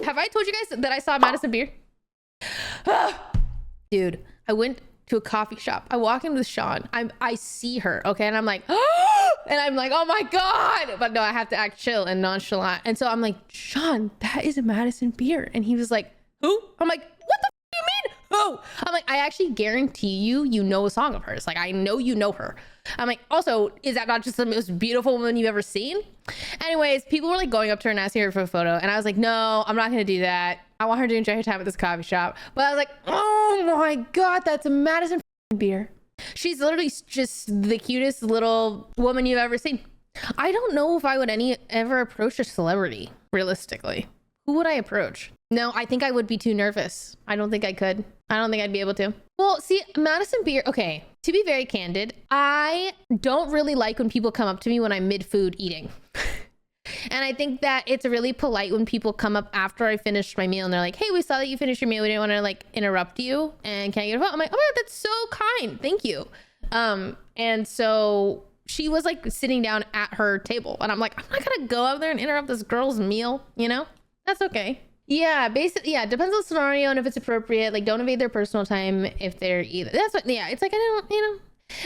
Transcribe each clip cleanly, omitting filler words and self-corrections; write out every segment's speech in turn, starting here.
have I told you guys that I saw Madison Beer? Dude, I went to a coffee shop. I walk in with Sean. I see her, okay? And I'm like, and I'm like, oh my God. But no, I have to act chill and nonchalant. And so I'm like, Sean, that is a Madison Beer. And he was like, who? I'm like, what the do you mean? Who? I'm like, I actually guarantee you know a song of hers. Like, I know you know her. I'm like, also, is that not just the most beautiful woman you've ever seen? Anyways, people were like going up to her and asking her for a photo. And I was like, no, I'm not going to do that. I want her to enjoy her time at this coffee shop. But I was like, oh my God, that's a Madison Beer. She's literally just the cutest little woman you've ever seen. I don't know if I would ever approach a celebrity, realistically. Who would I approach? No, I think I would be too nervous. I don't think I could. I don't think I'd be able to. Well, see, Madison Beer, okay, to be very candid, I don't really like when people come up to me when I'm mid-food eating. And I think that it's really polite when people come up after I finished my meal and they're like, hey, we saw that you finished your meal. We didn't want to like interrupt you. And can I get a photo? I'm like, oh my God, that's so kind. Thank you. And so she was like sitting down at her table and I'm like, I'm not gonna go out there and interrupt this girl's meal, you know? That's okay. Yeah, basically, yeah, it depends on the scenario and if it's appropriate. Like, don't invade their personal time if they're either. That's what, yeah, it's like, I don't, you know,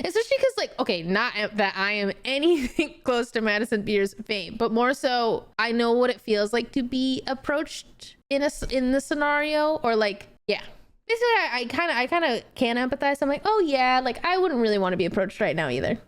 especially because, like, okay, not that I am anything close to Madison Beer's fame, but more so, I know what it feels like to be approached in the scenario, or like, yeah. Basically, I kind of can empathize. I'm like, oh yeah, like I wouldn't really want to be approached right now either.